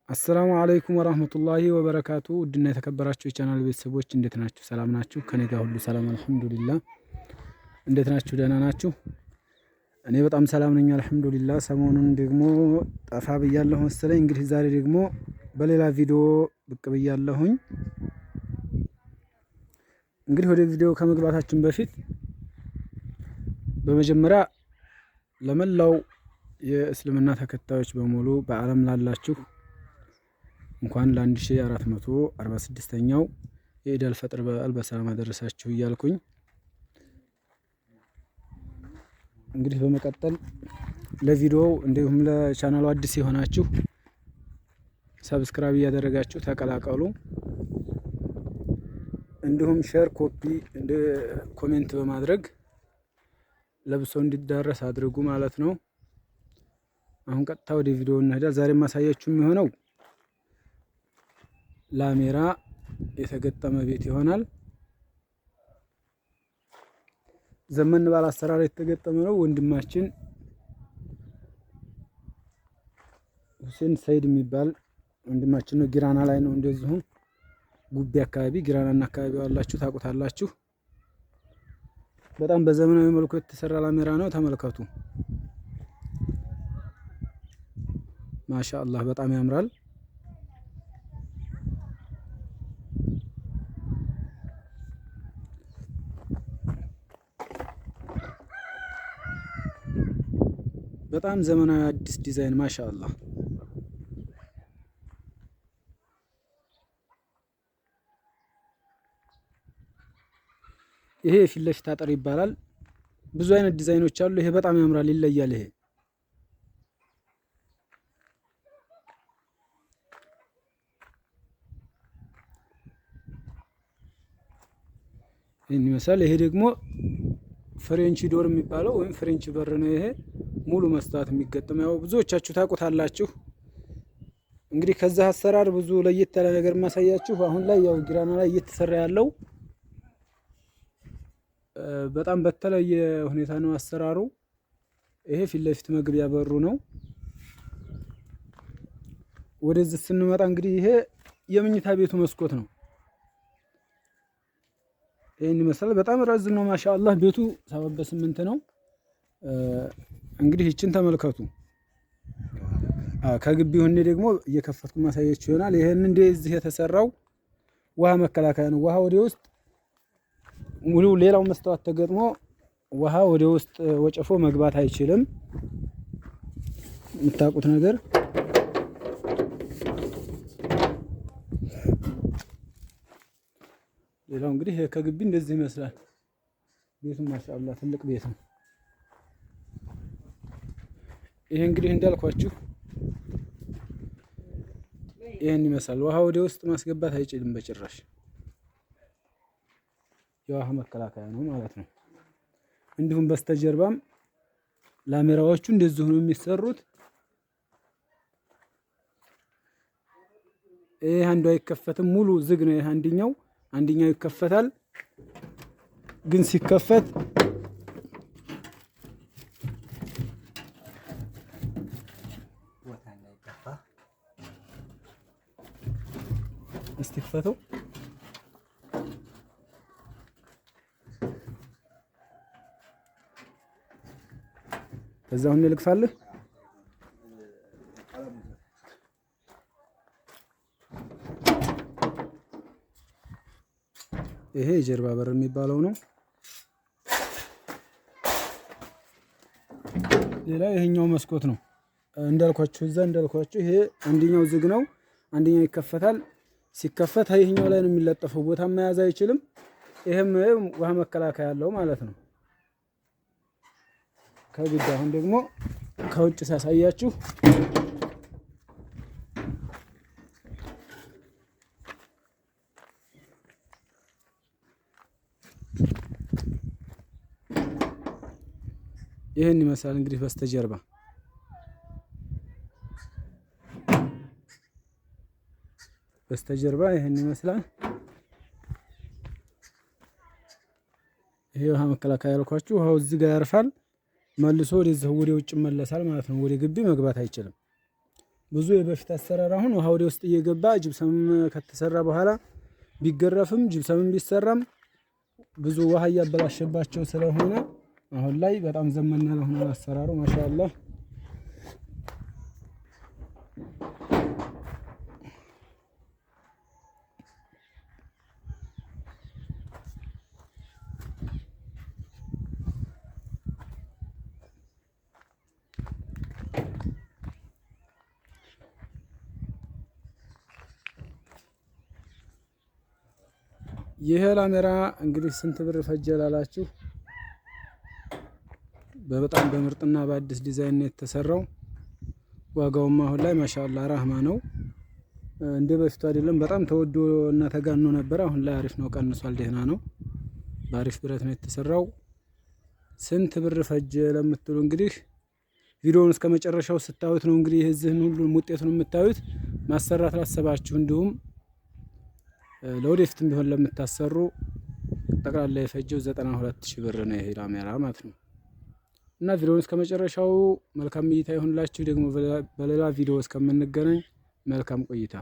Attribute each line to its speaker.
Speaker 1: አሰላሙ አለይኩም ወራህመቱላሂ ወበረካቱ። ውድና የተከበራችሁ የቻናል ቤተሰቦች እንዴት ናችሁ? ሰላም ናችሁ? ከኔ ጋር ሁሉ ሰላም አልሐምዱሊላህ። እንዴት ናችሁ? ደህና ናችሁ? እኔ በጣም ሰላም ነኝ አልሐምዱሊላህ። ሰሞኑን ደግሞ ጠፋ ብያለሁ መሰለኝ። እንግዲህ ዛሬ ደግሞ በሌላ ቪዲዮ ብቅ ብያለሁኝ። እንግዲህ ወደ ቪዲዮ ከመግባታችን በፊት በመጀመሪያ ለመላው የእስልምና ተከታዮች በሙሉ በዓለም ላላችሁ እንኳን ለ1446ኛው የኢድ አልፈጥር በዓል በሰላም አደረሳችሁ እያልኩኝ እንግዲህ በመቀጠል ለቪዲዮው እንዲሁም ለቻናሉ አዲስ የሆናችሁ ሰብስክራይብ እያደረጋችሁ ተቀላቀሉ። እንዲሁም ሼር፣ ኮፒ፣ ኮሜንት በማድረግ ለብሶ እንዲዳረስ አድርጉ ማለት ነው። አሁን ቀጥታ ወደ ቪዲዮ እንሄዳለን። ዛሬ ማሳያችሁ የሚሆነው ላሜራ የተገጠመ ቤት ይሆናል። ዘመን ባለ አሰራር የተገጠመ ነው። ወንድማችን ሁሴን ሰይድ የሚባል ወንድማችን ነው። ጊራና ላይ ነው። እንደዚሁ ጉቢ አካባቢ ጊራናና አካባቢ ያላችሁ ታውቁታላችሁ። በጣም በዘመናዊ መልኩ የተሰራ ላሜራ ነው። ተመልከቱ። ማሻአላህ በጣም ያምራል። በጣም ዘመናዊ አዲስ ዲዛይን ማሻአላህ። ይሄ የፊት ለፊት አጥር ይባላል። ብዙ አይነት ዲዛይኖች አሉ። ይሄ በጣም ያምራል፣ ይለያል። ይሄ ይሄን ይመስላል። ይሄ ደግሞ ፍሬንች ዶር የሚባለው ወይም ፍሬንች በር ነው። ይሄ ሙሉ መስታወት የሚገጠም ያው ብዙዎቻችሁ ታውቁታላችሁ። እንግዲህ ከዛ አሰራር ብዙ ለየት ያለ ነገር ማሳያችሁ አሁን ላይ ያው ጊራና ላይ እየተሰራ ያለው በጣም በተለየ ሁኔታ ነው አሰራሩ። ይሄ ፊት ለፊት መግቢያ በሩ ነው። ወደዚህ ስንመጣ እንግዲህ ይሄ የመኝታ ቤቱ መስኮት ነው። ይሄን ይመስላል። በጣም ረዝም ነው ማሻአላህ። ቤቱ 7 በ8 ነው። እንግዲህ ይችን ተመልከቱ። ከግቢው እኔ ደግሞ እየከፈትኩ ማሳያችሁ ይሆናል። ይሄን እንደዚህ የተሰራው ውሃ መከላከያ ነው። ውሃ ወደ ውስጥ ሙሉ ሌላው መስታወት ተገጥሞ ውሃ ወደ ውስጥ ወጨፎ መግባት አይችልም። የምታውቁት ነገር ሌላው እንግዲህ ከግቢ እንደዚህ ይመስላል። ቤቱ ማሻአላህ ትልቅ ቤት ነው። ይሄ እንግዲህ እንዳልኳችሁ ይሄን ይመስላል። ውሃ ወደ ውስጥ ማስገባት አይችልም በጭራሽ። የውሃ መከላከያ ነው ማለት ነው። እንዲሁም በስተጀርባም ላሜራዎቹ እንደዚሁ ነው የሚሰሩት። ይሄ አንዱ አይከፈትም፣ ሙሉ ዝግ ነው። ይሄ አንደኛው ይከፈታል። ግን ሲከፈት እስቲፈተው ከዛው እንልክፋለን። ይሄ የጀርባ በር የሚባለው ነው። ሌላ ይሄኛው መስኮት ነው እንዳልኳችሁ ይሄ አንደኛው ዝግ ነው፣ አንደኛው ይከፈታል። ሲከፈት ይሄኛው ላይ ነው የሚለጠፈው፣ ቦታ መያዝ አይችልም። ይሄም ውሃ መከላከያ ያለው ማለት ነው። ከግድ አሁን ደግሞ ከውጭ ሳሳያችሁ ይሄን ይመስላል። እንግዲህ በስተጀርባ ይሄን ይመስላል። ይሄ ውሃ መከላከያ ያልኳችሁ ውሃው እዚህ ጋር ያርፋል። መልሶ ወደ ውጭ ይመለሳል ማለት ነው። ወደ ግቢ መግባት አይችልም። ብዙ የበፊት አሰራር አሁን ውሃ ወደ ውስጥ እየገባ ጅብሰም ከተሰራ በኋላ ቢገረፍም ጅብሰምም ቢሰራም ብዙ ውሃ እያበላሸባቸው ስለሆነ አሁን ላይ በጣም ዘመን ያለ ሆኗል አሰራሩ ማሻአላህ። ይሄ ላሜራ እንግዲህ ስንት ብር ፈጀ ላላችሁ በጣም በምርጥና በአዲስ ዲዛይን ነው የተሰራው። ዋጋውም አሁን ላይ ማሻአላ ራህማ ነው። እንደ በፊቱ አይደለም፣ በጣም ተወዶ እና ተጋኖ ነበር። አሁን ላይ አሪፍ ነው፣ ቀንሷል፣ ደህና ነው። በአሪፍ ብረት ነው የተሰራው። ስንት ብር ፈጀ ለምትሉ እንግዲህ ቪዲዮውን እስከ መጨረሻው ስታዩት ነው እንግዲህ እዚህን ሁሉ ውጤቱን የምታዩት። ማሰራት ላሰባችሁ እንዲሁም ለወደፊትም ቢሆን ለምታሰሩ ጠቅላላ የፈጀው 92,000 ብር ነው ይሄ ላሜራ ማለት ነው። እና ቪዲዮውን እስከ መጨረሻው መልካም እይታ ይሁንላችሁ። ደግሞ በሌላ ቪዲዮ እስከምንገናኝ መልካም ቆይታ